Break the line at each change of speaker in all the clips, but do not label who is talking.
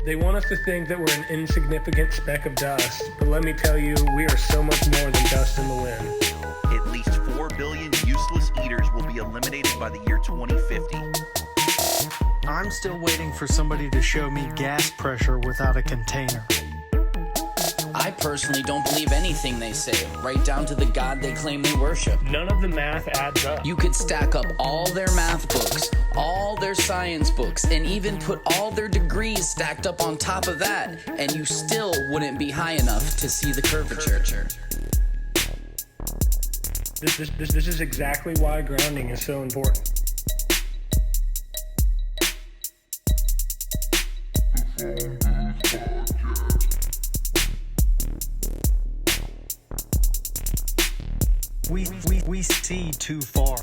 They want us to think that we're an insignificant speck of dust, but let me tell you, we are so much more than dust in the wind.
At least 4 billion useless eaters will be eliminated by the year 2050.
I'm still waiting for somebody to show me gas pressure without a container.
I personally don't believe anything they say, right down to the God they claim they worship.
None of the math adds up.
You could stack up all their math books, all their science books, and even put all their degrees stacked up on top of that, and you still wouldn't be high enough to see the curvature.
This is exactly why grounding is so important.
We see too far.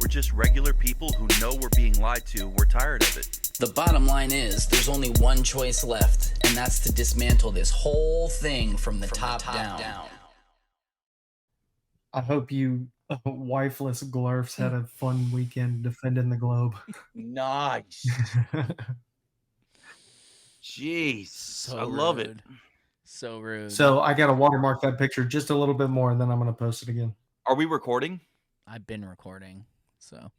We're just regular people who know we're being lied to. We're tired of it.
The bottom line is, there's only one choice left, and that's to dismantle this whole thing from the top down.
I hope you wifeless glurfs had a fun weekend defending the globe.
Nice. Jeez.
So
I love it.
rude. So rude.
So I got to watermark that picture just a little bit more, and then I'm going to post it again.
Are we recording?
I've been recording, so.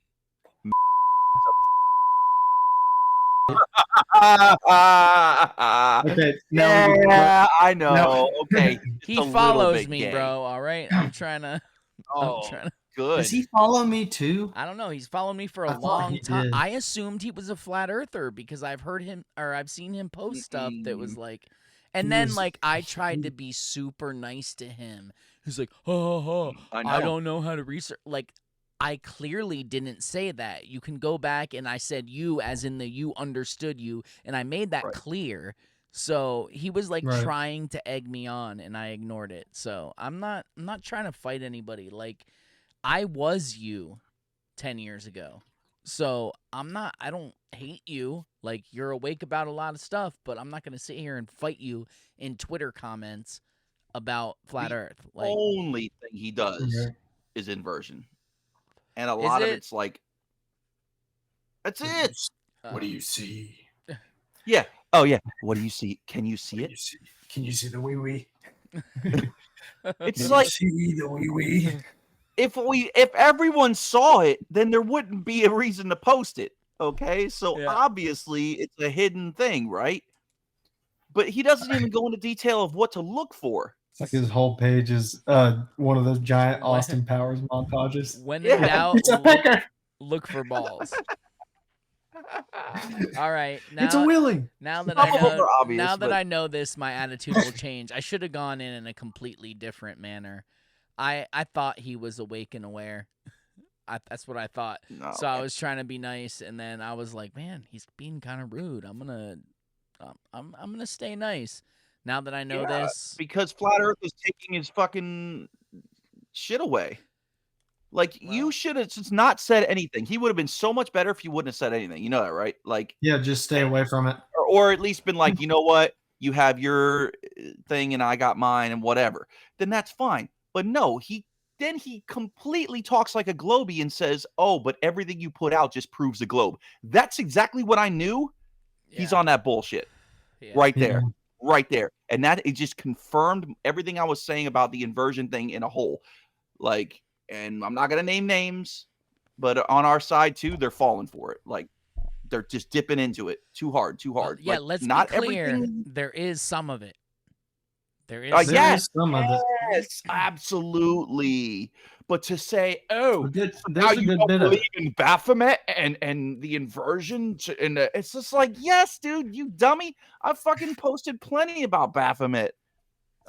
Okay.
Yeah, I know. Okay.
He
Just a
follows
little bit
me,
gay.
bro. All right, I'm trying to.
Oh,
I'm trying to.
good.
Does he follow me too?
I don't know. He's followed me for
I
a
thought
long
he
time.
did.
I assumed he was a flat earther because I've heard him or I've seen him post stuff that was like, and
He
then
was-
like I tried to be super nice to him. He's like, oh,
I know.
I don't know how to research. Like, I clearly didn't say that. You can go back and I said you, as in the you understood you, and I made that
Right.
clear. So he was like
Right.
trying to egg me on, and I ignored it. So I'm not trying to fight anybody. Like, I was you 10 years ago. So I don't hate you. Like, you're awake about a lot of stuff, but I'm not going to sit here and fight you in Twitter comments about flat
The
Earth. Like,
Only thing he does
Yeah.
is inversion. And a lot of
it?
it's like, that's it.
What do you see?
Yeah. Oh, yeah. What do you see? Can you see it?
Can you see the wee wee?
It's like,
see the wee wee.
if everyone saw it, then there wouldn't be a reason to post it. Okay, so
Yeah.
obviously it's a hidden thing, right? But he doesn't even go into detail of what to look for.
It's like his whole page is one of those giant Austin Powers montages.
when
Yeah.
in doubt,
It's a pecker.
look for balls. All right,
It's a
now
wheeling.
now that
Some
I
of them
know
are obvious,
now that
but-
I know this, my attitude will change. I should have gone in a completely different manner. I thought he was awake and aware. That's what I thought.
No,
So I was trying to be nice, and then I was like, "Man, he's being kind of rude. I'm gonna stay nice." Now that I know
Yeah,
this,
because Flat Earth is taking his fucking shit away. Like, you
Well-
should have just not said anything. He would have been so much better if you wouldn't have said anything. You know that, right? Like,
Yeah, just stay away from it.
or at least been like, you know what? You have your thing and I got mine and whatever. Then that's fine. But no, he completely talks like a globie and says, "Oh, but everything you put out just proves a globe." That's exactly what I knew. He's
yeah,
on that bullshit
yeah.
right there.
Yeah.
Right there. And that it just confirmed everything I was saying about the inversion thing in a whole. Like, and I'm not gonna name names, but on our side too, they're falling for it. Like, they're just dipping into it too hard.
Yeah,
Like,
let's
not
be clear.
everything.
There is some of it. There is.
Uh,
some-
There
yes,
is some of it.
Yes, absolutely. But to say, oh,
There's
now
a
you
good
don't
bit of
believe in Baphomet and the inversion, and it's just like, yes, dude, you dummy. I fucking posted plenty about Baphomet.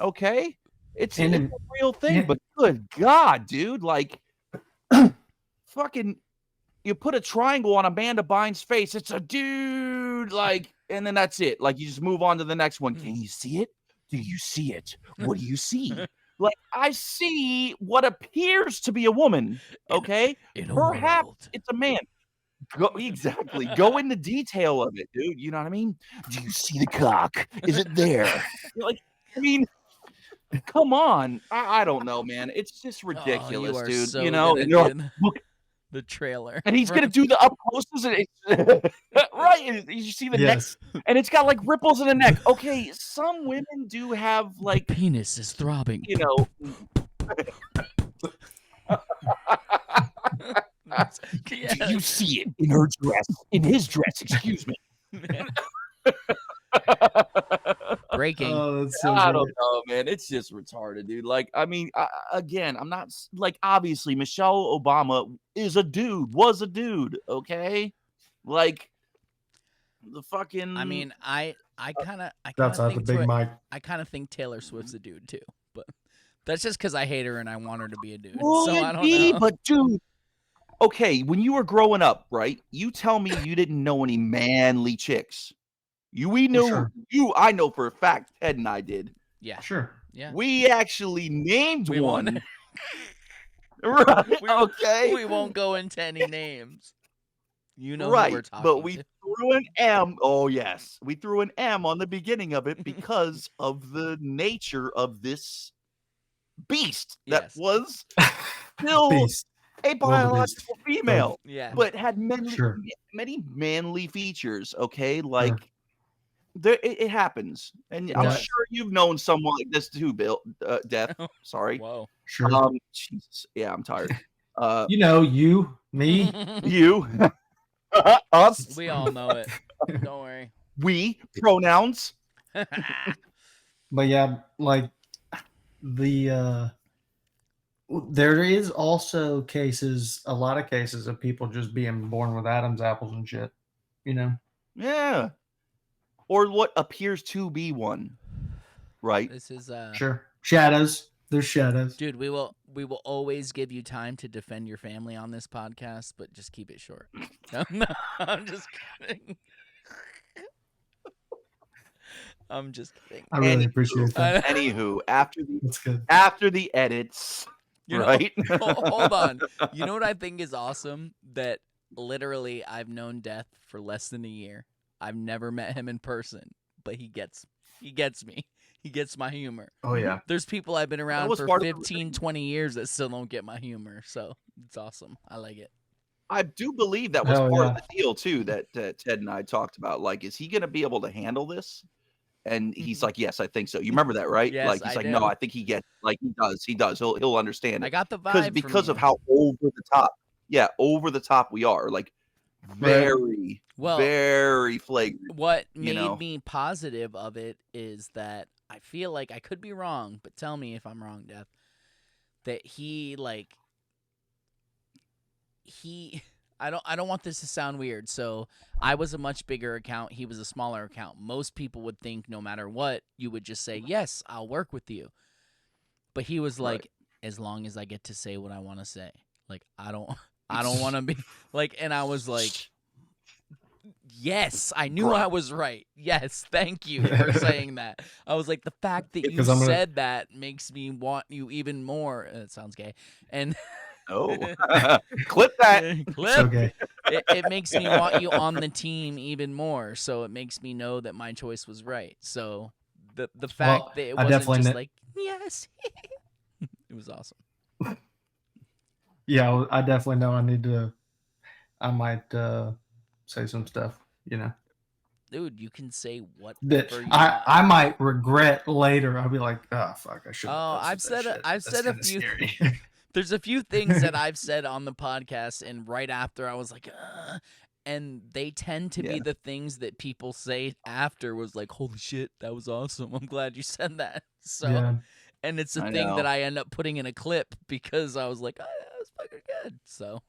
Okay, it's
And
a real thing,
yeah.
but good God, dude, like, fucking, you put a triangle on Amanda Bynes' face, it's a dude, like, and then that's it. Like, you just move on to the next one. Can you see it? Do you see it? What do you see? Like, I see what appears to be a woman. Okay,
in a
perhaps
world.
it's a man. Exactly. Go into detail of it, dude. You know what I mean? Do you see the cock? Is it there? You're like, I mean, come on. I don't know, man. It's just
Oh,
ridiculous,
you are
dude.
so
You know,
gonna
and you're like,
do
look,
the trailer.
and he's gonna do the up closes, and it's right. And you see the neck,
Yes.
and it's got like ripples in the neck. Okay, some women do have like,
penis is throbbing.
you know. Do you see it in her dress? In his dress, excuse me.
Breaking.
Oh, that's so
I
great.
don't know, man. It's just retarded, dude. Like, I mean, again, I'm not like, obviously Michelle Obama is a dude, was a dude, okay? Like the fucking.
I mean, I kind of
That's out the
think
big mic.
I kind of think Taylor Swift's a dude too, but that's just because I hate her and I want her to be a dude. So I don't know.
But dude, okay, when you were growing up, right? You tell me you didn't know any manly chicks. We knew
Sure.
I know for a fact. Ted and I did.
Yeah,
Sure.
yeah.
We actually named
We
one.
won't-
Right.
We-
Okay.
We won't go into any names. You know
right.
who we're talking
But we
to.
threw an M. Oh yes, we threw an M on the beginning of it because of the nature of this beast that
Yes.
was still
Beast.
a biological female,
Yeah.
but had
Sure.
many manly features. Okay,
Sure.
like. There, it happens, and I'm
Yeah.
sure you've known someone like this too, Bill. Death. Sorry.
Whoa.
Sure.
Jesus. Yeah, I'm tired.
You know, you, me.
You, us,
We all know it. Don't worry.
we, pronouns.
But yeah, like the there is also a lot of cases of people just being born with Adam's apples and shit. You know.
Yeah, or what appears to be one, right?
This is
Sure. Shadows. There's shadows.
dude, we will always give you time to defend your family on this podcast, but just keep it short. No, I'm just kidding. I'm just kidding.
I really
Anywho.
appreciate that.
Anywho,
That's good.
after the edits,
You know-
right?
Hold on. You know what I think is awesome? That literally I've known Death for less than a year. I've never met him in person, but he gets me. He gets my humor.
Oh yeah.
There's people I've been around
was
for
part of the
15, 20 years that still don't get my humor. So it's awesome. I like it.
I do believe that was
Hell
part
yeah.
of the deal too that Ted and I talked about. Like, is he going to be able to handle this? And he's like, "Yes, I think so." You remember that, right?
Yes,
like he's
I
like,
do.
"No, I think he gets." Like he does. He'll understand
I
it
got the vibe
because
from
of
you.
how over the top. Yeah, over the top we are. Like very,
Well,
very flagrant.
what
you
made
know.
me positive of it is that I feel like I could be wrong, but tell me if I'm wrong, Death. That he I don't want this to sound weird. So I was a much bigger account, he was a smaller account. Most people would think no matter what, you would just say, "Yes, I'll work with you." But he was like,
Right.
"As long as I get to say what I want to say." Like I don't want to be like, and I was like, yes, I knew I was right. Yes, thank you for saying that. I was like, the fact that you
'Cause I'm gonna-
said that makes me want you even more. It sounds gay. And
Oh, clip that.
It's
clip.
okay.
It makes me want you on the team even more. So it makes me know that my choice was right. So the fact
Well,
that it
I
wasn't
definitely
just
kn-
like, yes, it was awesome.
Yeah, I definitely know I might say some stuff, you know.
Dude, you can say
That
whatever you
I
want.
I might regret later. I'll be like, oh fuck, I should.
Oh, I've said a few.
Scary.
There's a few things that I've said on the podcast, and right after I was like, and they tend to be
Yeah.
the things that people say after was like, holy shit, that was awesome. I'm glad you said that. So,
Yeah.
and it's a
I
thing that
know.
I end up putting in a clip because I was like, oh, that was fucking good. So,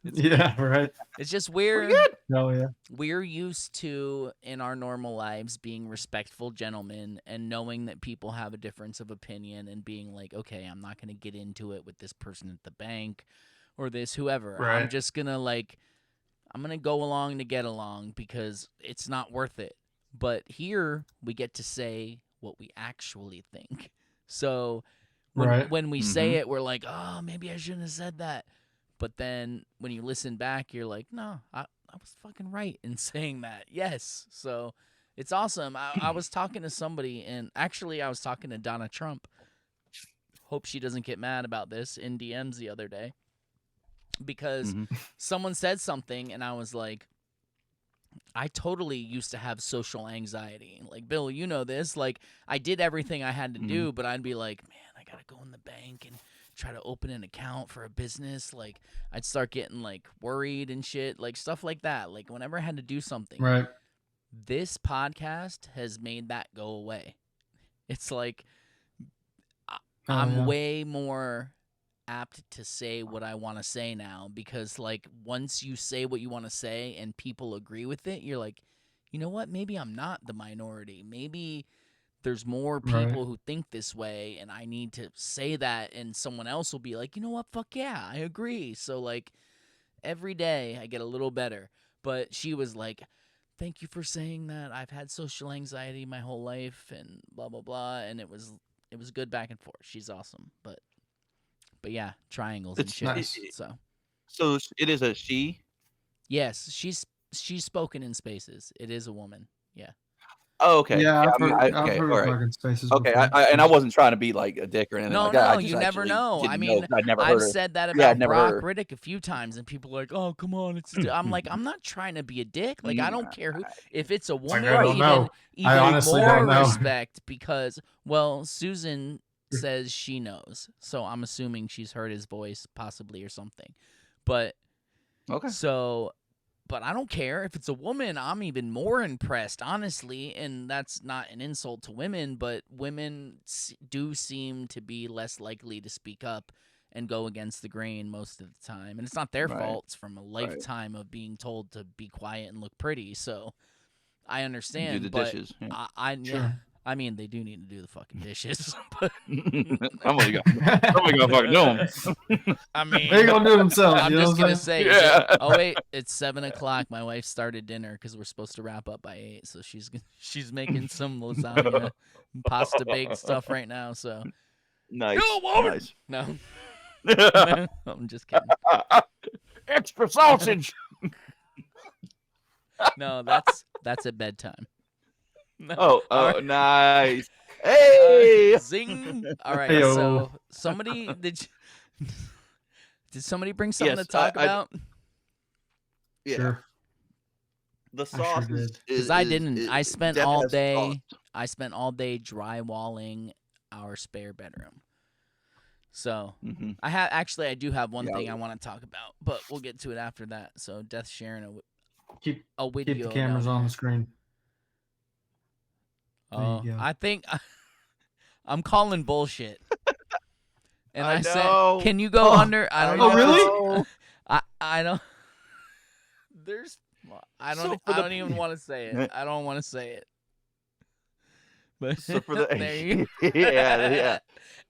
Yeah. Right.
it's just weird.
Oh yeah.
We're used to, in our normal lives, being respectful gentlemen and knowing that people have a difference of opinion and being like, okay, I'm not going to get into it with this person at the bank or this whoever. I'm
Right.
just going to I'm going to go along to get along because it's not worth it. But here we get to say what we actually think. So
Right.
when we say it, we're like, oh, maybe I shouldn't have said that. But then when you listen back, you're like, no, I was fucking right in saying that. Yes. So It's awesome. I was talking to somebody, and actually I was talking to Donna Trump. Hope she doesn't get mad about this in DMs the other day. Because someone said something, and I was like, I totally used to have social anxiety. Like, Bill, you know this. Like, I did everything I had to do, but I'd be like, man, I got to go in the bank and try to open an account for a business. Like, I'd start getting, like, worried and shit. Like, stuff like that. Like, whenever I had to do something.
Right.
This podcast has made that go away. It's like, I'm way more apt to say what I want to say now, because like once you say what you want to say and people agree with it, you're like, you know what, maybe I'm not the minority, maybe there's more people who think this way, and I need to say that, and someone else will be like, you know what, fuck yeah, I agree. So like every day I get a little better. But she was like, thank you for saying that, I've had social anxiety my whole life and blah blah blah, and it was good back and forth. She's awesome. But yeah, triangles and shit.
Nice.
So it is a she?
Yes, she's spoken in spaces. It is a woman. Yeah.
Oh, okay.
Yeah, I've heard,
okay,
I've heard
all
of
right.
fucking spaces.
Okay,
before.
and I wasn't trying to be like a dick or anything
No,
like that. I
no,
just
you never
actually
know.
didn't
I mean,
I'd never heard
I've
of it.
said that
Yeah,
about
I'd never
Brock
heard.
Riddick a few times, and people are like, "Oh, come on, it's." I'm like, I'm not trying to be a dick. Like, I don't care who. If it's a woman,
I don't know. I honestly
more
don't know.
respect, because, well, Susan says she knows, so I'm assuming she's heard his voice, possibly, or something. But
Okay.
so. But I don't care. If it's a woman, I'm even more impressed, honestly. And that's not an insult to women, but women do seem to be less likely to speak up and go against the grain most of the time. And it's not their fault. It's from a lifetime of being told to be quiet and look pretty. So I understand.
Do the
but
dishes. Yeah.
Yeah. I mean, they do need to do the fucking dishes. But
Somebody got fucking do them.
I mean,
They're gonna do it themselves.
I'm
you know
just
what
gonna
I'm
say.
Yeah.
Oh wait, it's 7:00. My wife started dinner because we're supposed to wrap up by 8. So she's making some lasagna, pasta baked stuff right now. So
Nice.
No, woman!
Nice.
no, I'm just kidding.
Extra sausage.
No, that's at bedtime. No.
Oh,
All right.
nice. Hey.
Zing. All right.
Heyo.
So somebody did somebody bring something
Yes,
to talk
I-
about?
Yeah.
Sure.
The
sure
sauce
did.
is
Because I didn't. I spent
Deb
all
has
day.
sauce.
I spent all day drywalling our spare bedroom. So
Mhm.
I do have one
Yeah.
thing I want to talk about, but we'll get to it after that. So Death's sharing
Keep
a video.
keep the cameras
down
on
there.
the screen. There
Oh,
you go.
I think I'm calling bullshit. And
I
I said,
know.
"Can you go
Oh.
under?" I don't
Oh,
know.
really?
I don't. There's. I don't.
So for
I
the-
don't even want to say it. I don't want to say it. But
So for the
there you.
yeah.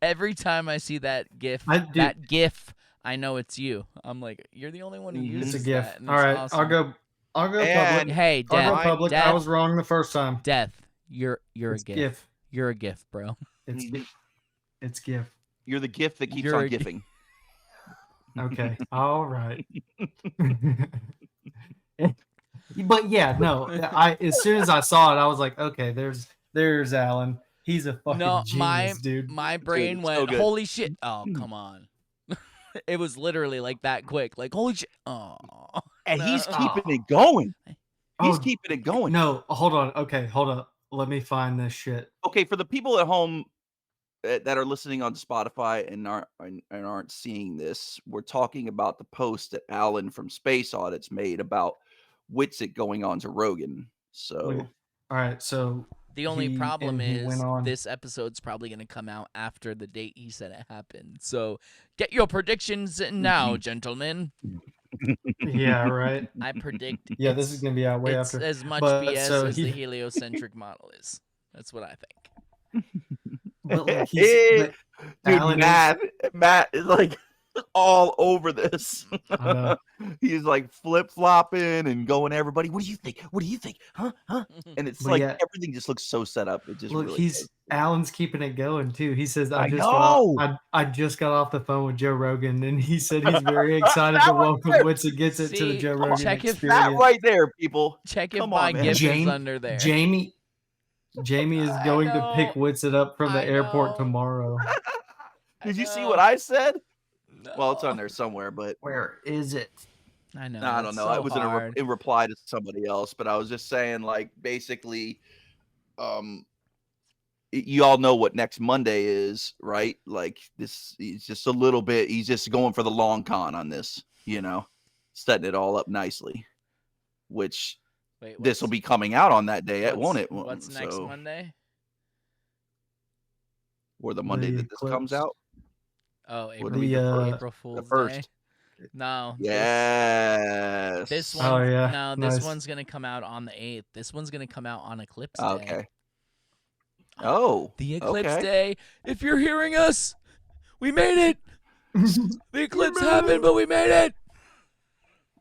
Every time I see that GIF, that GIF, I know it's you. I'm like, you're the only one who
Mhm.
uses
It's a gift.
that. and
All
it's
right,
awesome.
I'll go
And-
public.
Hey,
I'll go
Death.
public. I
Death.
was wrong the first time.
Death. You're
It's
a GIF.
GIF.
You're a GIF, bro.
It's
Mhm.
it's GIF.
You're the gift that keeps
You're
on
a gi-
gifting.
Okay. All right. But yeah, no. I as soon as I saw it, I was like, okay, there's Alan. He's a fucking
No,
genius, dude.
My brain
it's
went,
so good.
holy shit. Oh, come on. It was literally like that quick. Like, holy shit. Oh.
And he's
No.
keeping it going. He's
Oh,
keeping it going.
No, hold on. Okay, hold up. Let me find this shit.
Okay, for the people at home that are listening on Spotify and aren't seeing this, we're talking about the post that Alan from Space Audits made about Witsit going on to Rogan. So
All right, so
The only problem
he
is
went on.
this episode's probably going to come out after the date he said it happened. So get your predictions now, gentlemen.
Yeah, right.
I predict
Yeah, this is gonna be out way
it's
after.
as much
But,
BS
so
as the
he-
heliocentric model is. That's what I think.
But like
Dude,
Alan
Matt is like all over this.
I know.
He's like flip flopping and going, everybody, what do you think? What do you think? Huh? And it's
But
like
yeah.
everything just looks so set up. It just
Look,
really does.
Alan's keeping it going too. He says,
I
"I just
know.
I just got off the phone with Joe Rogan, and he said he's very excited to welcome Wits and Gets It to the
See,
Joe Rogan
check if
That
experience."
right there, people.
Check if
Come
my
on, man.
GIF is
Jamie-
under there.
Jamie is
I
going to
know.
pick Witsit up from the
I
airport
know.
tomorrow.
Did you see
know.
what I said?
No.
Well, it's on there somewhere, but
Where is it?
I know.
I don't
it's
know.
So
It was
hard.
in reply to somebody else, but I was just saying, like, basically, you all know what next Monday is, right? Like, this, he's just a little bit. He's just going for the long con on this, setting it all up nicely. Which
Wait,
this will be coming out on that day, won't it?
What's next
So,
Monday?
or the Monday that this comes
eclipse.
out?
Oh,
Would
April,
be the first.
April Fool's
first.
Day. No.
Yes.
This one.
Oh, yeah.
No, this
Nice.
one's gonna come out on the 8th. This one's gonna come out on Eclipse Day.
Okay. Oh.
The Eclipse
okay.
Day. If you're hearing us, we made it. The eclipse happened, but we made it.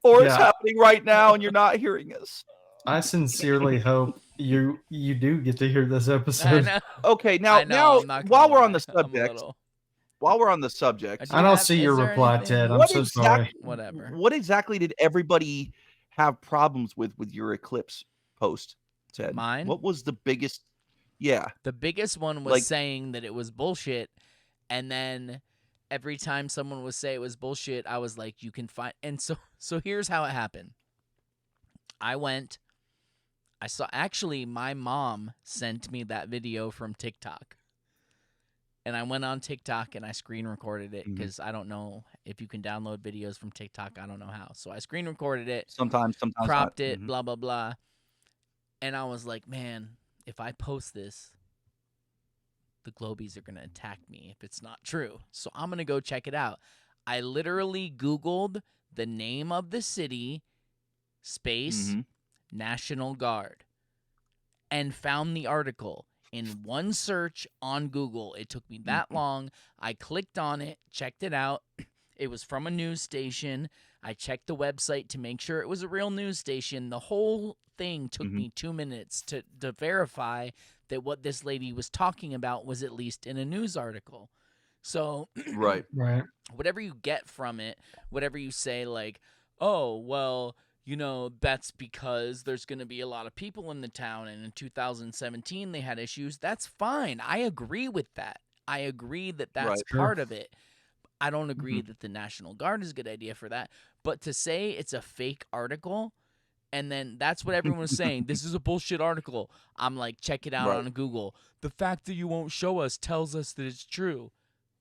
Or it's
Yeah.
happening right now and you're not hearing us.
I sincerely hope you do get to hear this
I
episode.
know.
Okay, now
I know, I'm not gonna
while we're on
lie,
the
I'm a
subject,
little-
I don't see your reply, Ted. I'm so sorry.
Whatever.
What exactly did everybody have problems with your eclipse post, Ted?
Mine?
What was the biggest? Yeah.
The biggest one was
Like-
saying that it was bullshit, and then every time someone would say it was bullshit, I was like, "You can find." And so here's how it happened. I saw. Actually, my mom sent me that video from TikTok, and I went on TikTok and I screen recorded it because I don't know if you can download videos from TikTok. I don't know how. So I screen recorded it,
Sometimes
cropped
not.
it, blah blah blah, and I was like, man, if I post this, the Globies are gonna attack me if it's not true. So I'm gonna go check it out. I literally Googled the name of the city, space, National Guard, and found the article in one search on Google. It took me that long. I clicked on it, checked it out. It was from a news station. I checked the website to make sure it was a real news station. The whole thing took me 2 minutes to verify that what this lady was talking about was at least in a news article. So
Right.
whatever you get from it, whatever you say, like, oh, well, that's because there's going to be a lot of people in the town, and in 2017 they had issues. That's fine. I agree with that. I agree that that's
Right.
part of it. I don't agree that the National Guard is a good idea for that. But to say it's a fake article, and then that's what everyone was saying. This is a bullshit article. I'm like, check it out on Google. The fact that you won't show us tells us that it's true.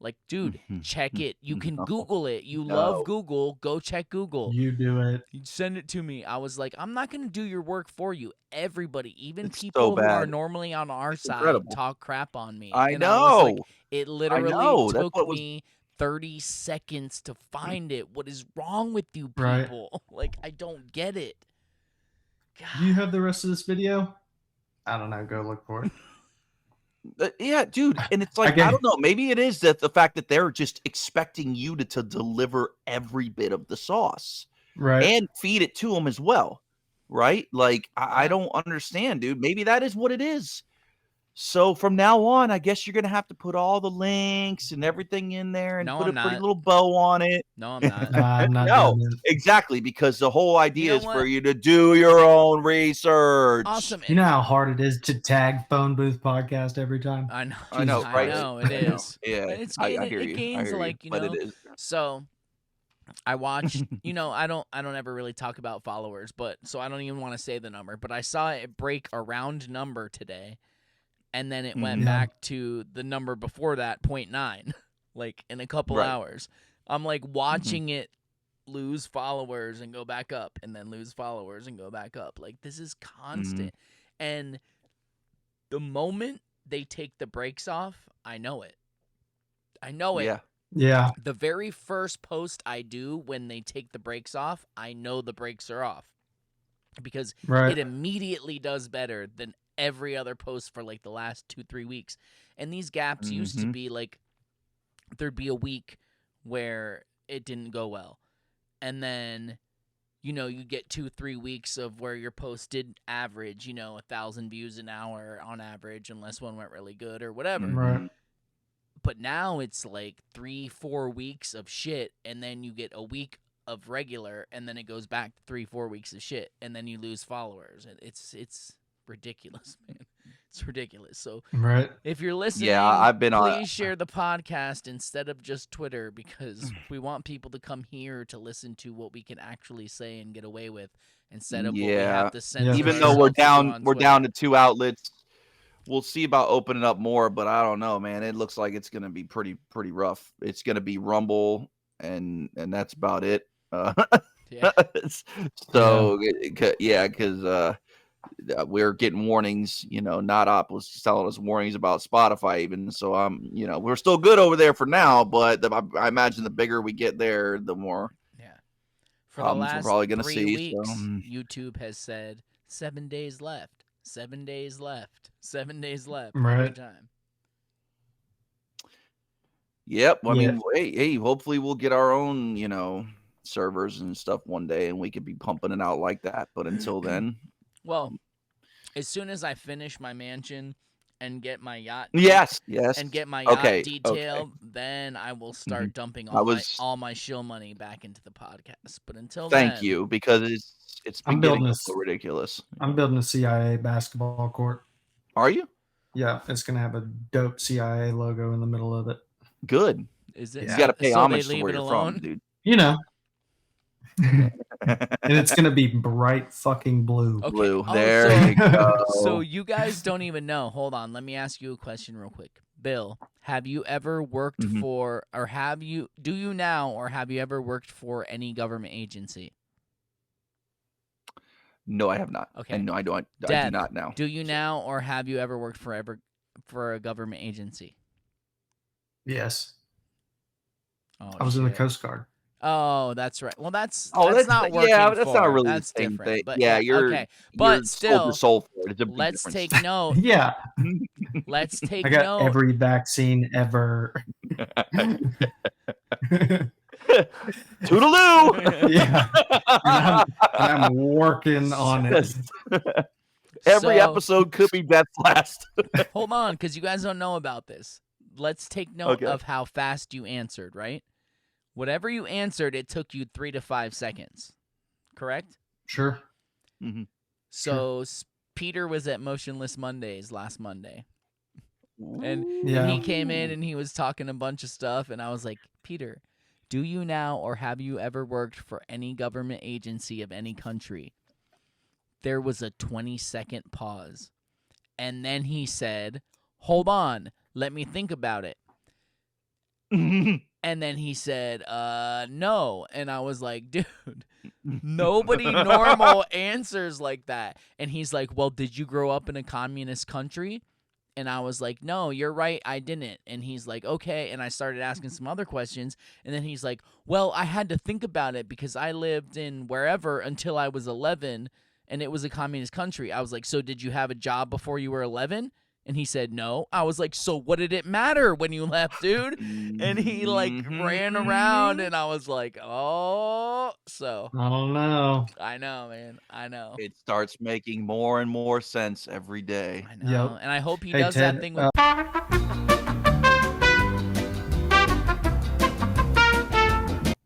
Like, dude, check it. You can Google it. You love Google. Go check Google.
You do it.
You send it to me. I was like, I'm not going to do your work for you. Everybody, even
It's so
people who are
bad.
normally on our side,
incredible.
talk crap on me.
I
And I was like,
know.
it literally
know. That's
took
what was-
me 30 seconds to find it. What is wrong with you
Right.
people? Like, I don't get it. God.
Do you have the rest of this video? I don't know. Go look for it.
Yeah, dude. And it's like, I don't know. Maybe it is that the fact that they're just expecting you to deliver every bit of the sauce.
Right.
And feed it to them as well. Right? Like, I don't understand, dude. Maybe that is what it is. So from now on, I guess you're going to have to put all the links and everything in there and
No,
put
I'm
a pretty
not.
little bow on it.
No, I'm not.
I'm not
No,
doing this.
exactly. Because the whole idea
know
is for
what?
you to do your own research.
Awesome.
You know how hard it is to tag Phone Booth Podcast every time?
I know.
I know,
I
right?
know it is.
Yeah,
But it's
I
it
hear you. I
gains
hear you.
like,
But it is.
So I watched, I don't ever really talk about followers, but so I don't even want to say the number, but I saw it break a round number today, and then it went
Yeah.
back to the number before that, 0.9, like in a couple
Right.
hours. I'm like watching it lose followers and go back up, and then lose followers and go back up. Like, this is constant. And the moment they take the brakes off, I know it. I know it.
Yeah.
Yeah.
The very first post I do when they take the brakes off, I know the brakes are off, because
Right.
it immediately does better than every other post for like the last 2-3 weeks. And these gaps used to be like, there'd be a week where it didn't go well, and then you get 2-3 weeks of where your post did average 1,000 views an hour on average, unless one went really good or whatever.
Right.
But now it's like 3-4 weeks of shit, and then you get a week of regular, and then it goes back to 3-4 weeks of shit, and then you lose followers. It's ridiculous, man. It's It's ridiculous. So
Right.
if you're listening,
I've been on.
please share the podcast instead of just Twitter, because we want people to come here to listen to what we can actually say and get away with, instead of what we have to censor.
Yeah,
Even though we're
ourselves to do
down,
on
we're
Twitter.
down to 2 outlets. We'll see about opening up more, but I don't know, man. It looks like it's gonna be pretty rough. It's gonna be Rumble, and that's about it.
Yeah.
So because we're getting warnings. NotOp was telling us warnings about Spotify even. So we're still good over there for now, but I imagine the bigger we get there, the more
For the
problems we're
last
probably gonna
3
see.
weeks,
So.
YouTube has said 7 days left, 7 days left, 7 days left every
Right.
time.
Yep. I
Yeah.
mean, hey, hopefully we'll get our own, servers and stuff one day, and we could be pumping it out like that. But until then,
Well, as soon as I finish my mansion and get my yacht,
yes,
and get my yacht
okay,
detailed, then I will start dumping all my shill money back into the podcast. But until
Thank
then,
you, because it's been
I'm
getting
building
so ridiculous.
I'm building a CIA basketball court.
Are you?
Yeah, it's gonna have a dope CIA logo in the middle of it.
Good.
is it?
You got to pay
so
homage
they
to
leave
where
it
you're
alone?
from, dude.
And it's gonna be bright fucking blue.
Okay.
Blue.
Oh,
There
so-
you go.
So you guys don't even know. Hold on, let me ask you a question real quick. Bill, have you ever worked
Mhm.
for, or do you now, or have you ever worked for any government agency?
No, I have not.
Okay.
And no, I don't. I do
Deb,
not now.
Do you now, or have you ever worked for a government agency?
Yes,
Oh,
I was in the
shit.
Coast Guard.
Oh, that's right. Well, that's
Oh,
that's not working
that's
for.
not really
That's
the same
different.
thing.
But
Yeah, you're
okay. But
you're
still,
soul for it. It's a big
let's
difference.
take note.
Yeah,
Let's take
I got
note.
every vaccine ever.
Toodaloo.
Yeah, and I'm working on it.
Every
So-
episode could be Death's last.
Hold on, because you guys don't know about this. Let's take note
Okay.
of how fast you answered, right? Whatever you answered, it took you 3 to 5 seconds. Correct?
Sure.
So Peter was at Motionless Mondays last Monday. And
Yeah.
he came in and he was talking a bunch of stuff, and I was like, Peter, do you now, or have you ever worked for any government agency of any country? There was a 20-second pause. And then he said, hold on, let me think about it. And then he said, no. And I was like, dude, nobody normal answers like that. And he's like, well, did you grow up in a communist country? And I was like, no, you're right, I didn't. And he's like, okay. And I started asking some other questions. And then he's like, well, I had to think about it because I lived in wherever until I was 11, and it was a communist country. I was like, so did you have a job before you were 11? And he said, no. I was like, so what did it matter when you left, dude? And he ran around, and I was like, oh. So
I don't know.
I know, man. I know.
It starts making more and more sense every day.
I know.
Yep.
And I hope he
Hey,
does
Ted,
that thing with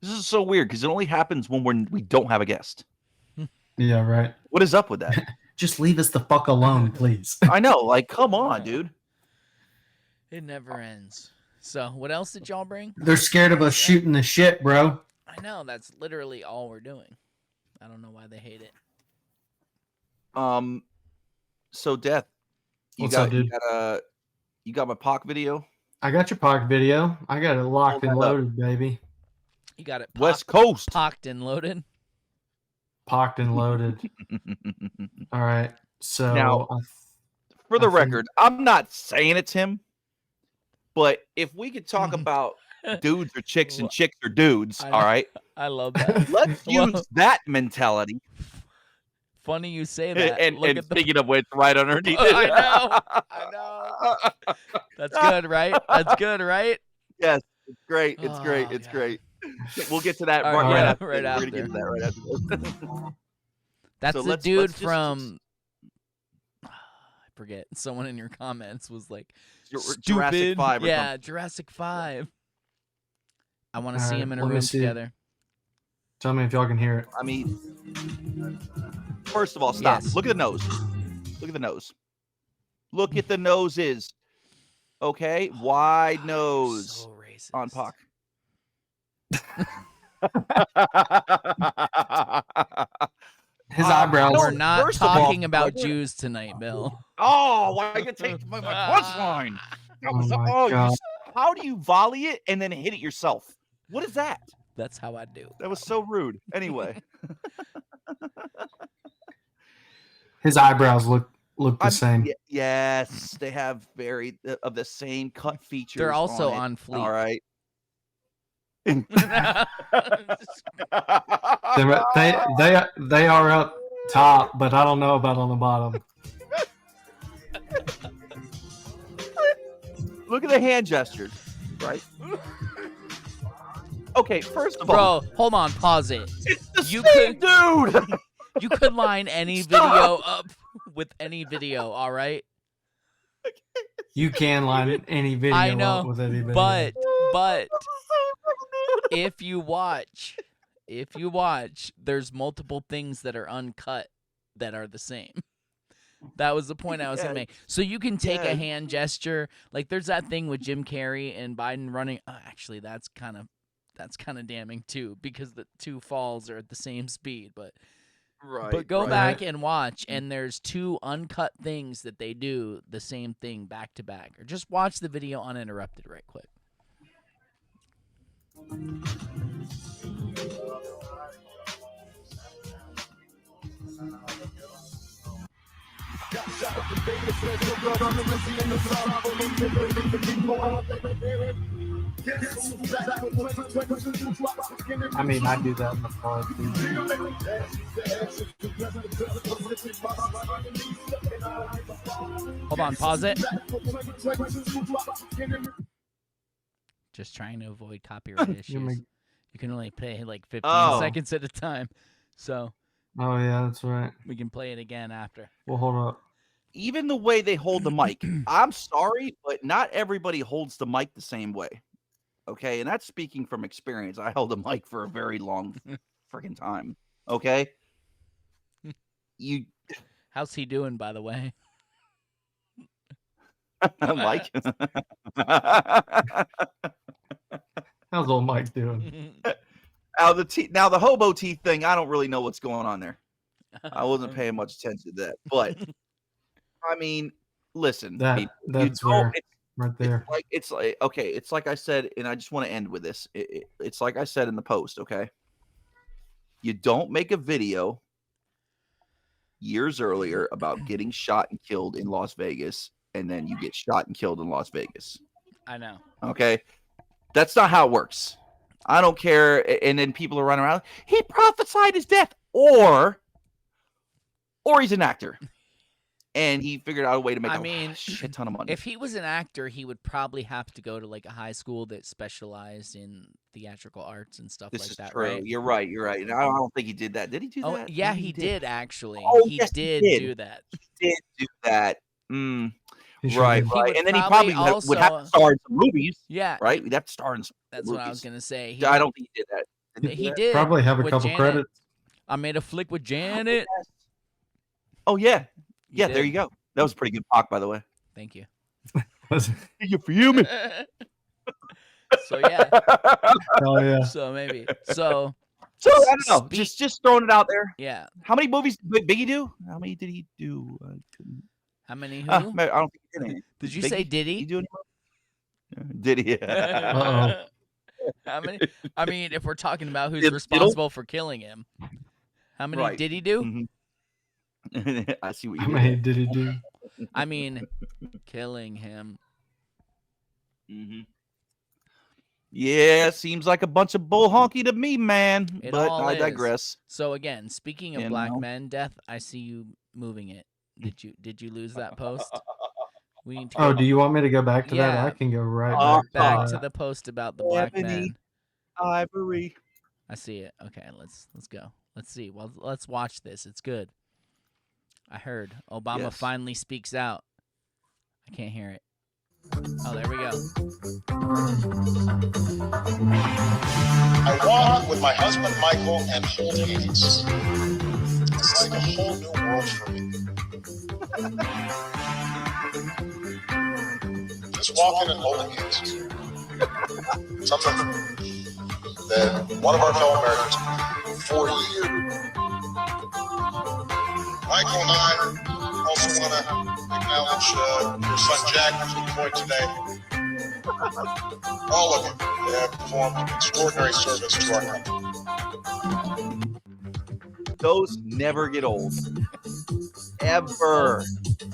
This is so weird because it only happens when we don't have a guest.
Yeah, right.
What is up with that?
Just leave us the fuck alone, please.
I know, like, come on, dude.
It never ends. So, what else did y'all bring?
They're scared of us shooting the shit, bro.
I know, that's literally all we're doing. I don't know why they hate it.
So Death,
What's up, dude?
you got my POC video?
I got your pocket video. I got it locked and
Hold that up.
loaded, baby.
You got it
West Coast.
pocked and loaded.
Pocked and loaded. All right. So
Now, For the
I think-
record, I'm not saying it's him, but if we could talk about dudes or chicks and chicks or dudes,
I
all
know.
right,
I love that.
let's
Well,
use that mentality.
funny you say that.
And
Look at the
speaking of which, right underneath
I
it.
know. I know. That's good, right? That's good, right?
Yes, it's great. It's great.
Oh,
It's
God.
great. We'll get to that
All
right,
right, yeah,
after.
right
We're
after.
gonna get to that right after this.
That's
So
the
let's
dude
just-
from I forget. Someone in your comments was like,
Jurassic
"Stupid."
5 or
Yeah,
something.
Jurassic 5. I want to
All
see
right,
him in a
let me
room
see it.
together.
tell me if y'all can hear it.
I mean, first of all, stop.
Yes.
Look at the nose. Look at the nose. Look at the noses. Okay, wide nose
So racist.
on Pac.
His eyebrows.
We're not
First of all,
talking about Jews tonight, Bill.
Oh, why you take my punchline?
Oh my God.
How do you volley it and then hit it yourself? What is that?
That's how I do.
That was so rude. Anyway,
His eyebrows look the same.
Yes, they have very of the same cut features.
They're also
on,
on fleek.
All right.
They are up top, but I don't know about on the bottom.
Look at the hand gestures, right? Okay, first of all,
Bro, hold on, pause it.
it's the
You
same dude.
You could line any
Stop.
video up with any video, all right?
You can line any video
I know,
up with any video.
but if you watch, there's multiple things that are uncut that are the same. That was the point I was gonna make. So you can take a hand gesture, like there's that thing with Jim Carrey and Biden running. Actually, that's kind of damning too, because the two falls are at the same speed. But go back and watch, and there's two uncut things that they do the same thing back to back. Or just watch the video uninterrupted right quick.
I mean, I do that in the car too.
Hold on, pause it. Just trying to avoid copyright issues. You can only play like 15 seconds at a time. So.
Oh, yeah, that's right.
We can play it again after.
Well, hold up.
Even the way they hold the mic, I'm sorry, but not everybody holds the mic the same way. Okay, and that's speaking from experience. I held a mic for a very long freaking time. Okay,
How's he doing, by the way?
Mike.
How's old Mike doing?
Now the hobo teeth thing, I don't really know what's going on there. I wasn't paying much attention to that, but I mean, listen,
that's where right there.
It's like okay, it's like I said, and I just want to end with this. It's like I said in the post. Okay, you don't make a video years earlier about getting shot and killed in Las Vegas, and then you get shot and killed in Las Vegas.
I know.
Okay, that's not how it works. I don't care. And then people are running around. He prophesied his death, or he's an actor, and he figured out a way to make a shit ton of money.
If he was an actor, he would probably have to go to like a high school that specialized in theatrical arts and stuff like that.
True.
Right?
You're right. And I don't think he did that. Did he do that?
Yeah, he did actually.
Oh,
he
yes,
did do that.
He did do that.
Right.
And then he probably would have to star in some movies.
Yeah.
Right? We'd have to star in some
That's
movies.
what I was going to say.
I don't think he did that.
He did.
Probably have a
with
couple
Janet.
credits.
I made a flick with Janet.
Oh, yeah. Yeah,
did.
there you go. That was a pretty good talk, by the way.
Thank you.
You fuming?
So, yeah.
Oh, yeah.
So, maybe. So
I don't know. Just throwing it out there.
Yeah.
How many movies did Biggie do? How many did he do?
How many who?
I don't think he did any.
Did you say did
Did he
he?
do any more? Did he?
Uh-oh.
How many? I mean, if we're talking about who's
Diddle?
responsible for killing him, how many
Right.
did he do?
Mm-hmm. I see what you
How
did.
many did he do?
I mean, killing him.
Mm-hmm. Yeah, seems like a bunch of bull honky to me, man.
It
But
all
I
is.
digress.
So again, speaking of
You
black
know?
men death, I see you moving it. Did you lose that post? We need to
Oh,
go
do you want me to go back to that?
Yeah.
I can go right
back to
that.
the post about the black
Ebony.
men.
Ivory.
I see it. Okay, let's go. Let's see. Well, let's watch this. It's good. I heard Obama
Yes.
finally speaks out. I can't hear it. Oh, there we go.
I walk with my husband Michael and hold hands. It's like a whole new world for me. just walking and holding hands. Something that one of our fellow Americans for years. Michael and I also want to acknowledge your son Jack, who's deployed today. All of you have performed extraordinary service to our country.
Those never get old. Ever.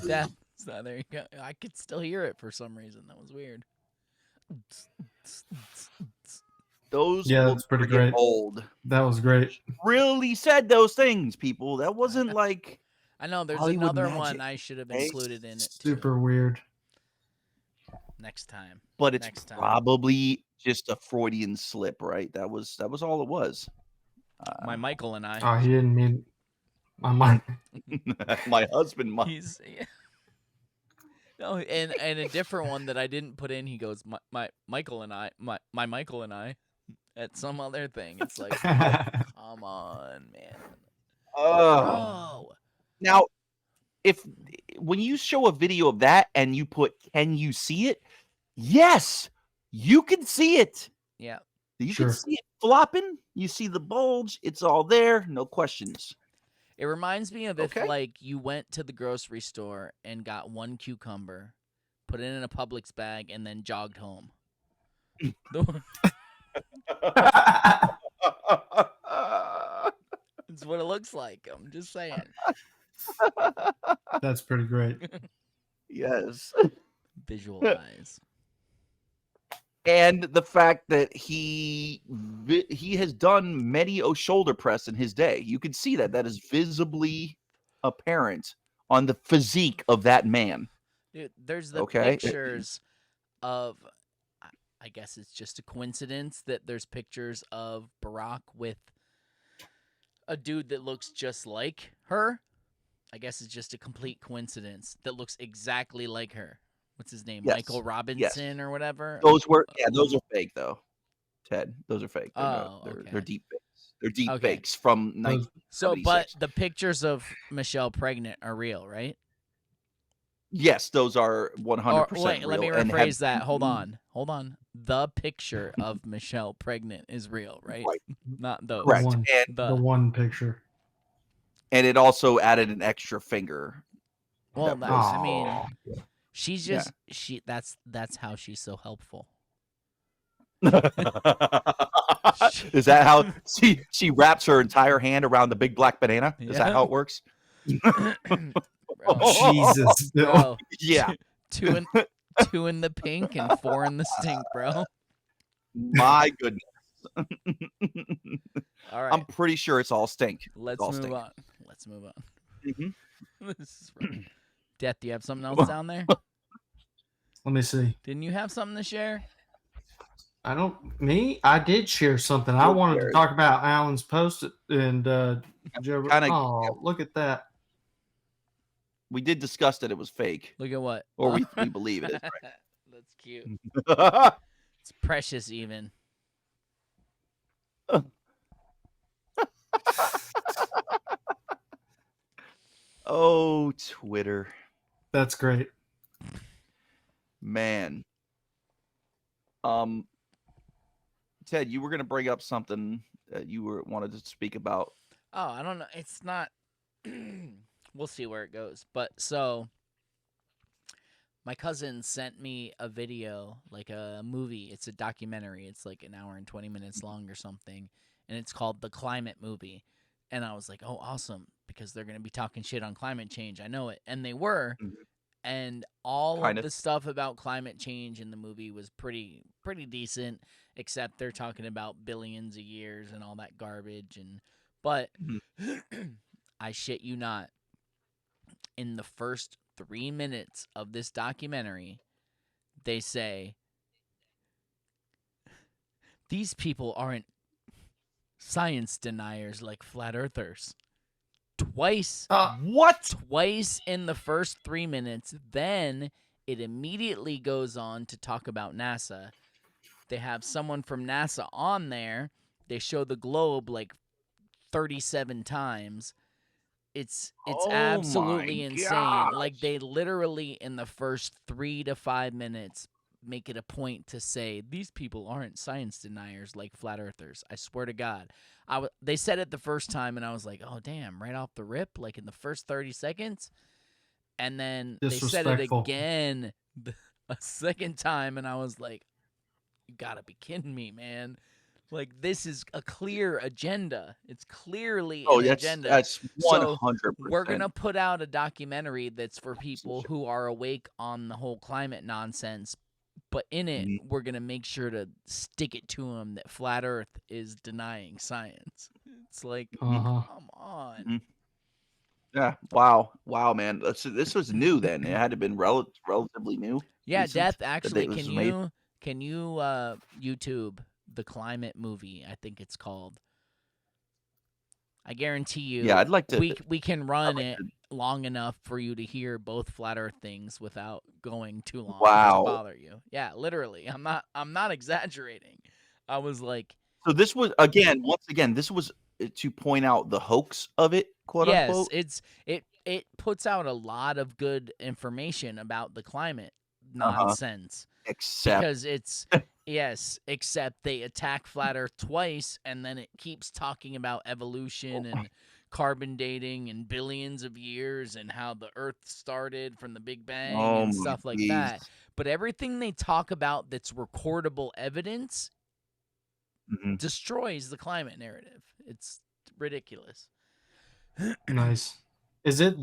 Death. So there you go. I could still hear it for some reason. That was weird.
Those
Yeah,
will
that's pretty
never get
great.
old.
That was great.
Really said those things, people. That wasn't like
I know there's
Hollywood
another
magic,
one I should have
eh?
included in it too.
Super weird.
Next time.
but it's
Next time.
probably just a Freudian slip, right? That was all it was.
My Michael and I.
Oh, he didn't mean my mind.
My husband might.
He's no, and a different one that I didn't put in. He goes, my Michael and I, my Michael and I, at some other thing. It's like, come on, man. Bro.
Now, when you show a video of that and you put, "Can you see it?" Yes, you can see it.
Yeah.
You
Sure.
can see it flopping. You see the bulge. It's all there. No questions.
It reminds me of if
Okay.
like you went to the grocery store and got one cucumber, put it in a Publix bag, and then jogged home. It's what it looks like. I'm just saying.
That's pretty great.
Yes.
Visualize.
And the fact that he has done many a shoulder press in his day. You can see that is visibly apparent on the physique of that man.
Dude, there's the
Okay.
pictures of, I guess it's just a coincidence that there's pictures of Barack with a dude that looks just like her. I guess it's just a complete coincidence that looks exactly like her. What's his name?
Yes.
Michael Robinson or whatever?
Those are fake though, Ted. Those are fake. They're
okay.
deep fakes. They're deep
Okay.
fakes from
Those-
1976.
So, but the pictures of Michelle pregnant are real, right?
Yes, those are 100%
Or, wait,
real.
let me
and have-
rephrase that. Hold on. The picture of Michelle pregnant is real, right?
Right.
Not those.
Correct.
One.
And
The one picture.
it also added an extra finger.
Well,
that
that,
was-
I mean,
Aw.
she's just that's how she's so helpful.
Is that how she wraps her entire hand around the big black banana? Is
Yeah.
that how it works?
Bro,
Jesus, Bill.
bro,
Yeah.
two in the pink and 4 in the stink, bro.
My goodness.
All right,
I'm pretty sure it's all stink.
let's
all
move
stink.
on. Let's move on.
Mhm.
This is Death, do you have something else down there?
Let me see.
Didn't you have something to share?
I did share something. I
Go
wanted
for
to
it.
talk about Alan's post and Joe.
Kinda-
Oh, look at that.
We did discuss that it was fake,
Look at what?
or we believe it is.
That's cute.
Right?
It's precious, even.
Oh, Twitter,
That's great.
man. Ted, you were going to bring up something that you wanted to speak about.
Oh, I don't know. It's not. We'll see where it goes. But so, my cousin sent me a video, like a movie. It's a documentary. It's like an hour and 20 minutes long or something. And it's called The Climate Movie. And I was like, oh, awesome. Because they're going to be talking shit on climate change. I know it. And they were.
Mhm.
And all
Kind
of
of.
the stuff about climate change in the movie was pretty decent, except they're talking about billions of years and all that garbage. But I shit you not, in the first 3 minutes of this documentary, they say these people aren't science deniers like flat earthers. Twice
What?
Twice in the first 3 minutes. Then it immediately goes on to talk about NASA. They have someone from NASA on there. They show the globe like 37 times. It's
Oh
absolutely
my
insane.
gosh.
Like they literally in the first 3 to 5 minutes make it a point to say these people aren't science deniers like flat earthers. I swear to God. They said it the first time, and I was like, oh, damn, right off the rip, like in the first 30 seconds. And then they said it
Disrespectful.
again a second time, and I was like, you gotta be kidding me, man. Like, this is a clear agenda. It's clearly an agenda.
That's 100%.
We're going to put out a documentary that's for people who are awake on the whole climate nonsense. But in it, we're going to make sure to stick it to them that flat Earth is denying science. It's like, come on.
Yeah. Wow, man. This was new then. It had to have been relatively new.
Yeah,
recent,
Death, actually,
that it was
can you YouTube the climate movie? I think it's called. I guarantee you.
Yeah, I'd like to.
We can run it long enough for you to hear both flat Earth things without going too long to bother you. Yeah, literally. I'm not exaggerating. I was like.
So this was once again, this was to point out the hoax of it, quote unquote.
Yes, it puts out a lot of good information about the climate nonsense.
Except
because it's except they attack flat Earth twice, and then it keeps talking about evolution and carbon dating and billions of years and how the Earth started from the Big Bang and stuff like that. But everything they talk about that's recordable evidence destroys the climate narrative. It's ridiculous.
Nice. Is it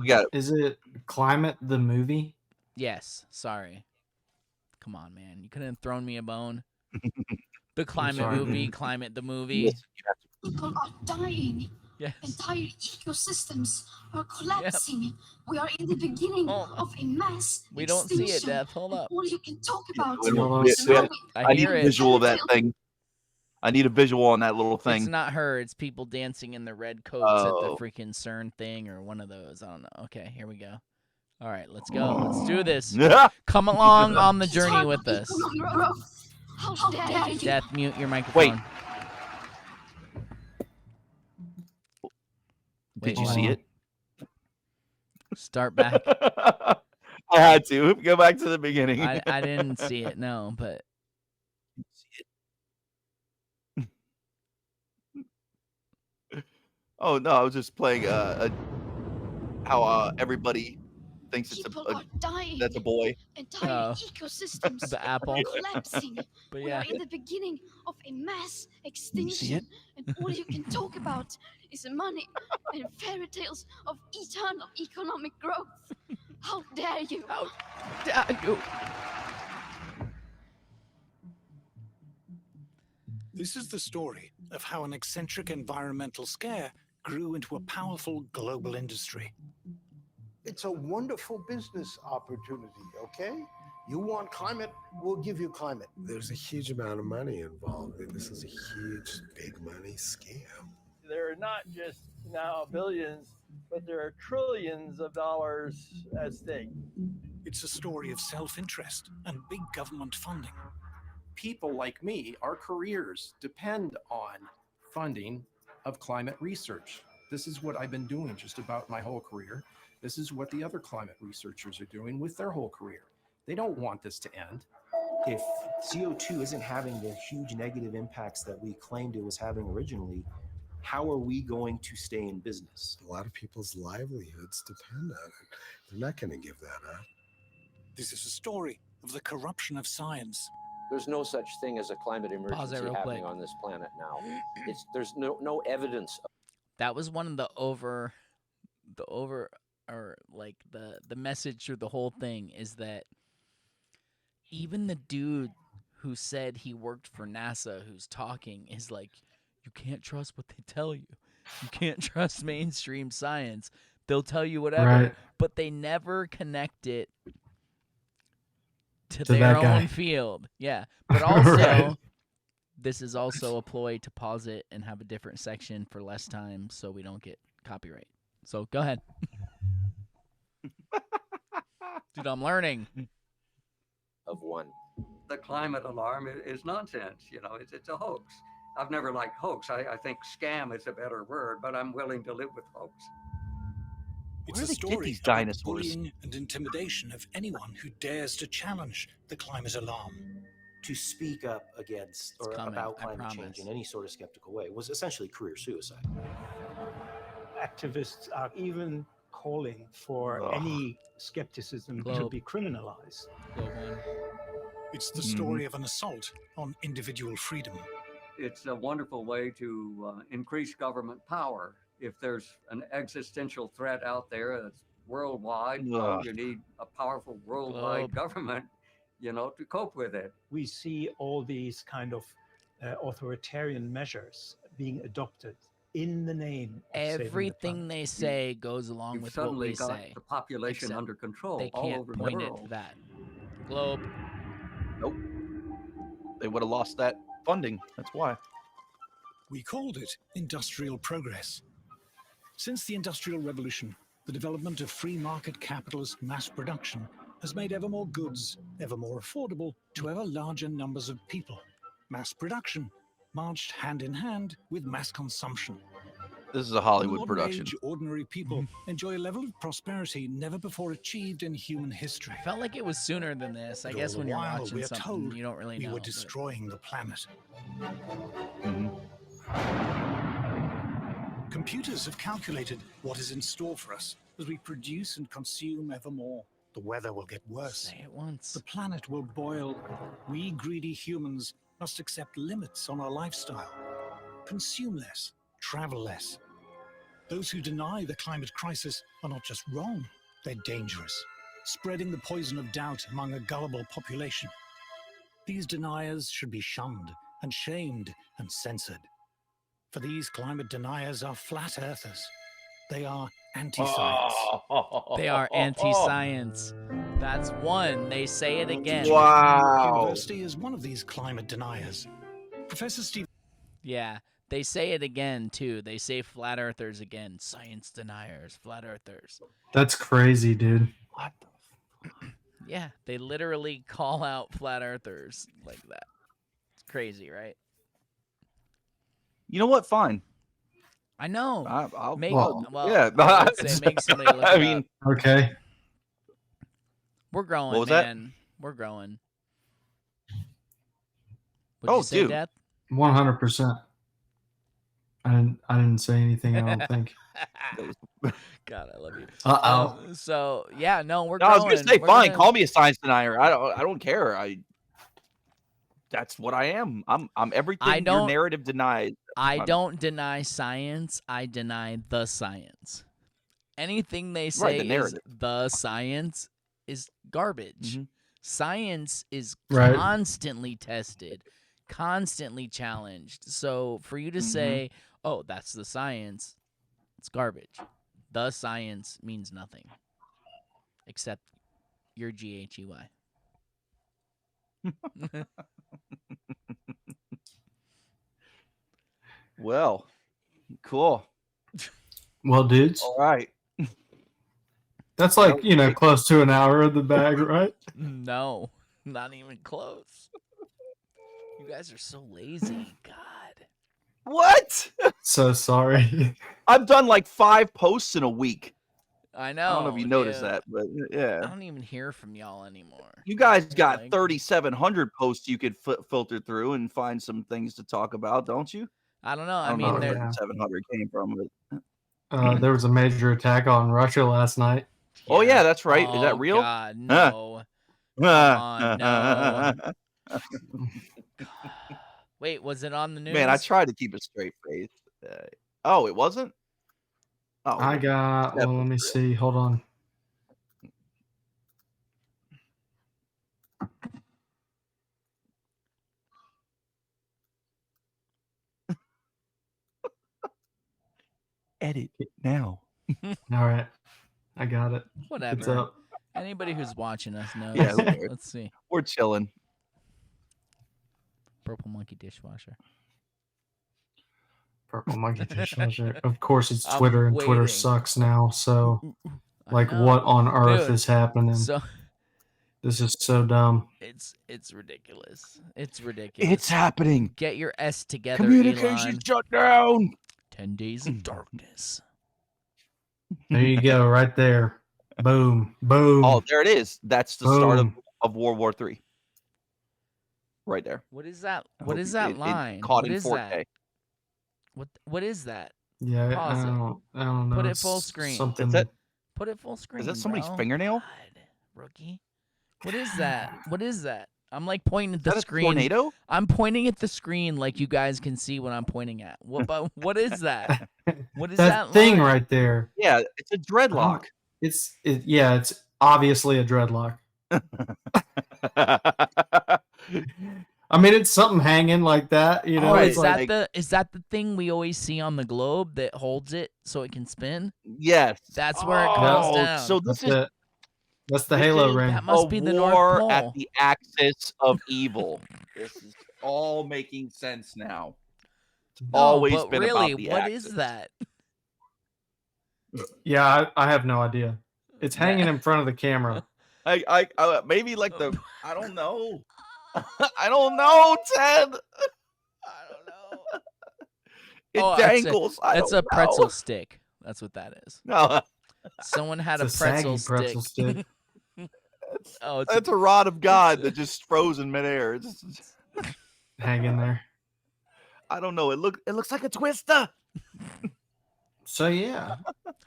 Climate the movie?
Yes. Sorry. Come on, man. You couldn't have thrown me a bone. The Climate movie, Climate the movie.
People are dying.
Yes.
Entire ecosystems are collapsing. We are in the beginning of a mass
We don't see it,
extinction.
Death. Hold up.
All you can talk about
I need a visual of that thing. I need a visual on that little thing.
It's not her. It's people dancing in their red coats at the freaking CERN thing or one of those. I don't know. Okay, here we go. All right, let's go. Let's do this. Come along on the journey with us.
How dare you?
Death, mute your microphone.
Did you see it?
Start back.
I had to go back to the beginning.
I didn't see it, no, but
oh no, I was just playing how everybody thinks that's a boy.
Entire ecosystems
the apple
are collapsing.
But
We
yeah.
are in the beginning of a mass extinction, and all you can talk about is money and fairy tales of eternal economic growth. How dare you?
How dare you?
This is the story of how an eccentric environmental scare grew into a powerful global industry.
It's a wonderful business opportunity, okay? You want climate, we'll give you climate.
There's a huge amount of money involved. This is a huge, big money scam.
There are not just now billions, but there are trillions of dollars at stake.
It's a story of self-interest and big government funding.
People like me, our careers depend on funding of climate research. This is what I've been doing just about my whole career. This is what the other climate researchers are doing with their whole career. They don't want this to end.
If CO2 isn't having the huge negative impacts that we claimed it was having originally, how are we going to stay in business?
A lot of people's livelihoods depend on it. They're not going to give that up.
This is a story of the corruption of science.
There's no such thing as a climate emergency happening on this planet now. There's no evidence.
That was one of the the message through the whole thing is that even the dude who said he worked for NASA who's talking is like, you can't trust what they tell you. You can't trust mainstream science. They'll tell you whatever, but they never connect it to their own field. Yeah. But also, this is also a ploy to pause it and have a different section for less time so we don't get copyright. So go ahead. Dude, I'm learning.
Of one.
The climate alarm is nonsense. You know, it's a hoax. I've never liked hoax. I think scam is a better word, but I'm willing to live with hoax.
It's
Where
a
do they get
story
these
about
dinosaurs?
bullying and intimidation of anyone who dares to challenge the climate alarm.
To speak up against or about climate change in any sort of skeptical way was essentially career suicide.
Activists are even calling for any skepticism to be criminalized.
It's the story of an assault on individual freedom.
It's a wonderful way to increase government power. If there's an existential threat out there that's worldwide, well, you need a powerful worldwide government, you know, to cope with it.
We see all these kind of authoritarian measures being adopted in the name of
Everything they say goes along with what we
got
say.
the population
except
under control
They
all
can't
over
point
the
it
world.
to that. Globe.
Nope. They would have lost that funding. That's why.
We called it industrial progress. Since the Industrial Revolution, the development of free market capitalist mass production has made ever more goods ever more affordable to ever larger numbers of people. Mass production marched hand in hand with mass consumption.
This is a Hollywood
In the modern
production.
age, ordinary people enjoy a level of prosperity never before achieved in human history.
I felt like it was sooner than this. I
But
guess
all
when
the
you're
while,
watching
we're
something,
told
you don't really
we
know.
were
but-
destroying the planet.
Mm-hmm.
Computers have calculated what is in store for us as we produce and consume ever more. The weather will get worse.
Say it once.
The planet will boil. We greedy humans must accept limits on our lifestyle. Consume less, travel less. Those who deny the climate crisis are not just wrong, they're dangerous, spreading the poison of doubt among a gullible population. These deniers should be shunned and shamed and censored. For these climate deniers are flat earthers. They are anti-science.
They are anti-science. That's one. They say it again.
University is one of these climate deniers. Professor Steve.
Yeah, they say it again too. They say flat earthers again. Science deniers, flat earthers.
That's crazy, dude.
What the
Yeah, they literally call out flat earthers like that. It's crazy, right?
You know what? Fine.
I know.
I'll
Make,
well,
yeah.
I would say make somebody look
I
it
mean,
up.
Okay.
We're growing,
What was that?
man. We're growing. What'd you say,
dude.
Dad?
100%. I didn't say anything, I don't think.
God, I love you.
Uh-oh.
So yeah, no, we're
No, I was
growing.
gonna say,
We're
fine.
gonna-
Call me a science denier. I don't care. That's what I am. I'm everything
I
your
don't-
narrative denies.
I
I'm-
don't deny science. I deny the science. Anything they say
the
is
narrative.
the science is garbage.
Mm-hmm.
Science is
Right.
constantly tested, constantly challenged. So for you to
Mm-hmm.
say, "Oh, that's the science," it's garbage. The science means nothing, except your GHEY.
Well, cool.
Well, dudes,
All right.
that's like, close to an hour of the bag, right?
No, not even close. You guys are so lazy. God.
What?
So sorry.
I've done like 5 posts in a week.
I know.
I don't know if you noticed
yeah.
that, but
I
yeah.
don't even hear from y'all anymore.
You guys got
like-
3,700 posts you could filter through and find some things to talk about, don't you?
I don't know.
I
I
don't
mean,
know where
they're,
yeah.
700 came from. But...
There was a major attack on Russia last night.
Oh yeah, that's right. Is that
Oh,
real?
God, no. Come on, no. Wait, was it on the news?
Man, I tried to keep a straight face. Oh, it wasn't? Oh,
I got, well, let me
real.
see. Hold on.
Edit it now.
All right. I got it.
Whatever.
It's up.
Anybody who's watching us knows.
Yeah, who cares?
Let's see.
We're chilling.
Purple monkey dishwasher.
Purple monkey dishwasher. Of course, it's
I'm
Twitter, and Twitter
waiting.
sucks now. So,
I
like,
know.
what on earth
Dude,
is happening?
So
This is so dumb.
it's ridiculous. It's ridiculous.
It's happening.
Get your S together,
Communications
Elon.
shut down.
10 days of darkness.
There you go, right there. Boom, boom.
Oh, there it is. That's the start
Boom.
of World War III. Right there.
What is that?
I
What
hope
is
it-
that
it
line?
caught
What
in
is
4K.
that? What is that?
Yeah,
Pause it.
I don't know.
Put it
It's
full screen.
Something.
Is that
Put it full screen.
is that somebody's
bro.
fingernail?
God, rookie. What is that? What is that? I'm like pointing at the
that a
screen.
tornado?
I'm pointing at the screen like you guys can see what I'm pointing at. What is that? What is that
thing
line?
right there?
Yeah, it's a dreadlock.
It's obviously a dreadlock. I mean, it's something hanging like that, you know.
Oh,
It's
is that the thing we always see on the globe that holds it so it can spin?
Yes.
That's where it comes
Oh,
down.
so this
That's
is
it. That's the
this
Halo
is
ring.
That must
a
be the North
war
Pole.
at the axis of evil. This is all making sense now. It's
No,
always
but
been
really,
about the
what
axis.
is that?
Yeah, I have no idea. It's hanging in front of the camera.
I maybe like the I don't know. I don't know, Ted.
I don't know.
It dangles.
That's a pretzel stick. That's what that is.
No,
Someone had
It's
a pretzel
saggy pretzel stick.
Oh, it's
that's a rod of God that just froze in midair. It's
Hanging there.
I don't know. It looks like a twister.
So yeah,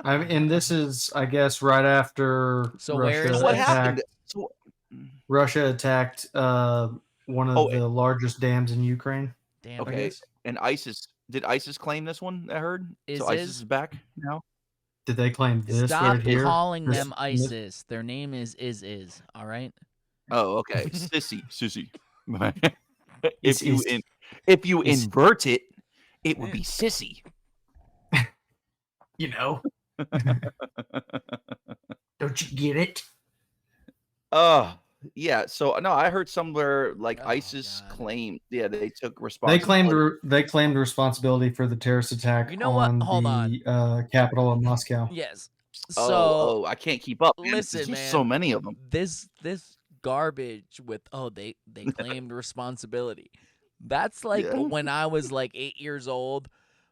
I mean, and this is, I guess, right after
So where is
what
this?
happened? So,
Russia attacked one of the largest dams in Ukraine.
Damn.
okay, and did ISIS claim this one? I heard. So ISIS is back now.
Did they claim this
Stop
right here?
calling
This-
them ISIS. Their name is. All right.
Oh, okay. Sissy.
It's-
if you
it's-
invert it, it would be sissy.
You know. Don't you get it?
Yeah. So no, I heard somewhere like ISIS claimed. Yeah, they took
They
responsibility.
claimed responsibility for the terrorist attack
You know what?
on
Hold
the capital of Moscow.
Yes. So
Oh, I can't keep up. Man.
listen,
There's
man.
so many of them.
This garbage with they claimed responsibility. That's like
Yeah.
when I was like 8 years old.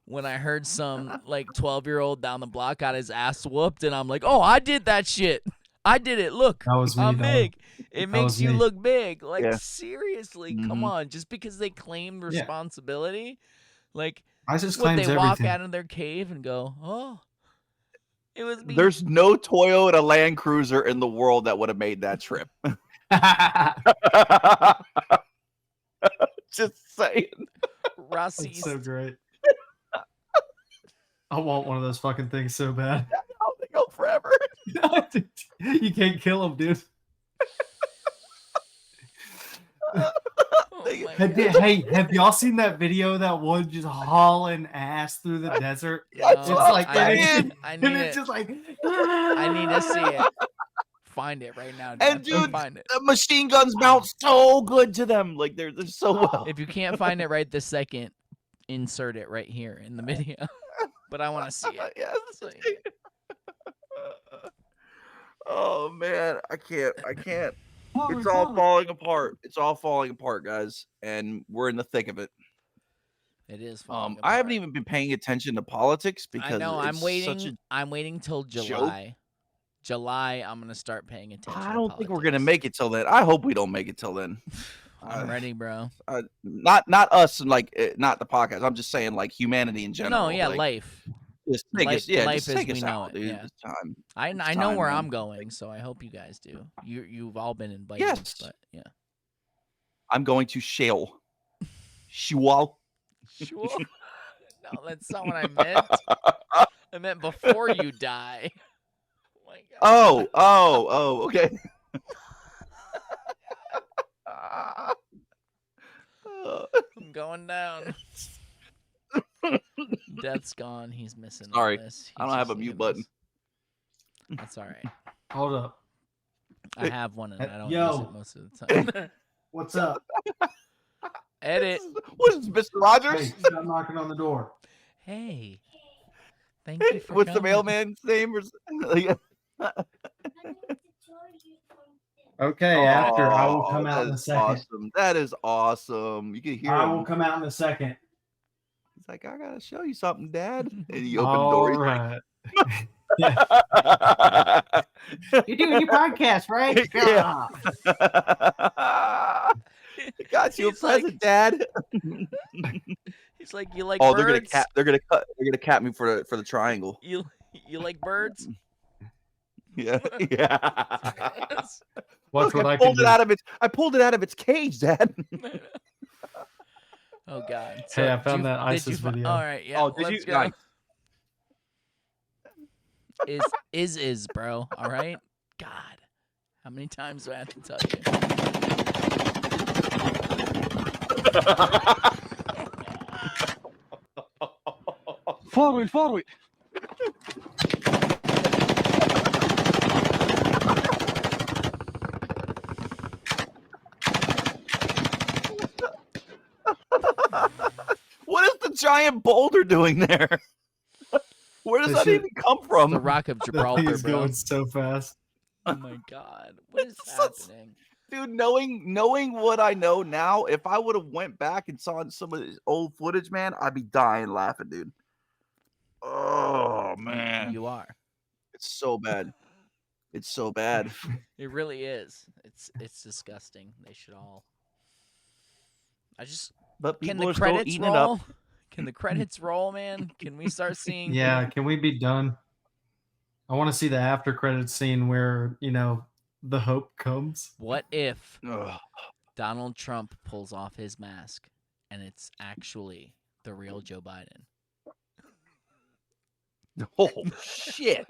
When I heard some like 12-year-old down the block got his ass whooped, and I'm like, oh, I did that shit. I did it. Look,
That was me,
I'm
dog.
big. It
That
makes
was
you
me.
look big. Like
Yeah.
seriously, come
Mhm.
on. Just because they claimed
Yeah.
responsibility, like
ISIS
would
claims
they walk
everything.
out of their cave and go, oh, it was me.
There's no Toyota Land Cruiser in the world that would have made that trip. Just saying.
Rossi.
That's so great. I want one of those fucking things so bad.
How they go forever.
You can't kill them, dude.
Oh my
Have y'all seen that video of that one just hauling ass through the desert?
That's
It's
what
like
I'm saying.
I
and
need
it's
it.
just like
I need to see it. Find it right now.
And
Dad.
dude,
Find it.
the machine guns mount so good to them. Like they're so well.
If you can't find it right this second, insert it right here in the video. But I want to see it.
Yes.
So,
Oh man, I can't. It's all falling apart. It's all falling apart, guys, and we're in the thick of it.
it is. falling
I haven't
apart.
even been paying attention to politics because
I know. I'm
it's
waiting.
Such a,
I'm waiting till July. July, I'm gonna start paying attention.
I
to
don't think we're gonna
politics.
make it till then. I hope we don't make it till then.
I'm ready, bro.
Not us, like not the podcast. I'm just saying, like humanity in general.
No, yeah,
like,
life.
Just take us,
Life
just
as
take
we
us
know
out,
it,
dude.
yeah.
It's time.
I
It's
know
time,
where
man.
I'm going, so I hope you guys do. You've all been invited.
Yes.
But yeah.
I'm going to Shale. Sure.
Sure. No, that's not what I meant. I meant before you die. Oh my God.
Oh, okay.
I'm going down. Death's gone. He's missing. all
Sorry,
this.
I
He's
don't have
just
a mute
leaving
button.
us. That's all right.
hold up.
I have one and I don't use
Yo.
it most of the time.
What's up?
Edit.
What is this, Mr. Rogers?
Hey, stop knocking on the door.
Hey. Thank you for
What's the
coming.
mailman's name?
Okay, after I will come out in a
that's
second.
Awesome. That is awesome. You can hear
I
him.
will come out in a second.
He's like, I gotta show you something, Dad. And you open the door. He's like,
You're doing your podcast, right?
Yeah. Got you a
He's like-
present, Dad.
He's like, you like
Oh,
birds?
they're gonna cap me for the triangle.
You like birds?
Yeah, yeah.
Watch
Look,
what I
I
can
pulled it
do.
out of its. I pulled it out of its cage, Dad.
Oh God.
Hey, I
did
found
you-
that
did
ISIS
you fi-
video.
All right, yeah.
Oh, did
let's
you?
go.
Nice.
Is bro. All right. God, how many times do I have to tell you?
Forward.
What is the giant boulder doing there? Where does
That
that
shit-
even come from?
The Rock of
That thing
Gibraltar,
is
bro.
going so fast.
Oh my God, what is happening?
Dude, knowing what I know now, if I would have went back and saw some of this old footage, man, I'd be dying laughing, dude. Oh man,
You are.
it's so bad. It's so bad.
It really is. It's disgusting. They should all.
But
Can
people
the
are still
credits
eating it up.
roll? Can the credits roll, man? Can we start seeing?
Yeah, can we be done? I want to see the after credits scene where, the hope comes.
What if
Ugh.
Donald Trump pulls off his mask and it's actually the real Joe Biden?
Oh shit.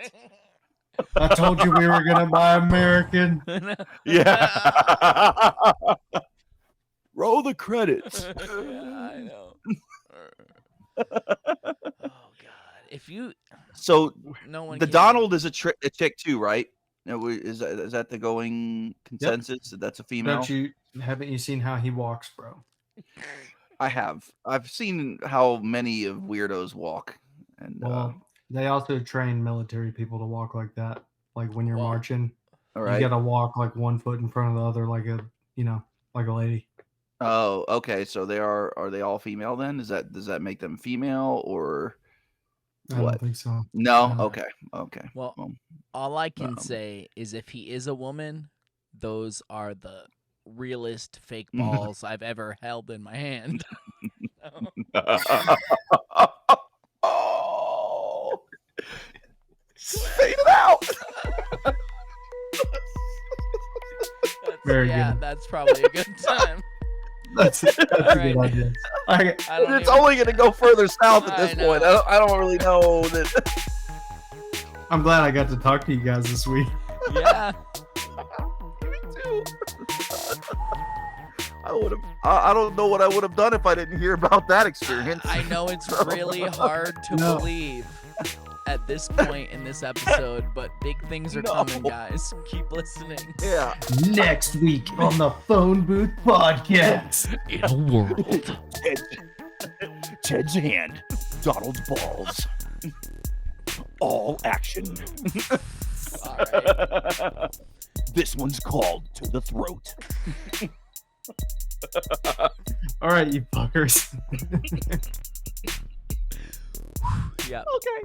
I told you we were going to buy American.
Yeah. Roll the credits.
Yeah, I know. Oh God! If you
So
no one
the
can-
Donald is a chick too, right? Is that the going consensus? That's a female.
Haven't you seen how he walks, bro?
I have. I've seen how many of weirdos walk, and
Well, they also train military people to walk like that. Like when you're
Well,
marching,
all
you
right.
got to walk like 1 foot in front of the other, like a lady.
Oh, okay. So they are they all female then? Does that make them female or
I
what?
don't think so.
No.
No.
Okay.
Well, all I can say is if he is a woman, those are the realest fake balls I've ever held in my hand.
Oh, fade it out.
Very
yeah,
good.
that's probably a good time.
That's a good
right.
idea. Okay.
I don't
It's
even-
only going to go further south at
I
this point.
know.
I don't really know that.
I'm glad I got to talk to you guys this week.
Yeah.
Me too. I don't know what I would have done if I didn't hear about that experience.
I know it's really hard to
No.
believe at this point in this episode, but big things are coming, guys. Keep listening.
Yeah.
Next week on the Phone Booth Podcast.
In a world. Ted's hand, Donald's balls. All action.
All right.
This one's called To the Throat.
All right, you fuckers.
Yeah.
Okay.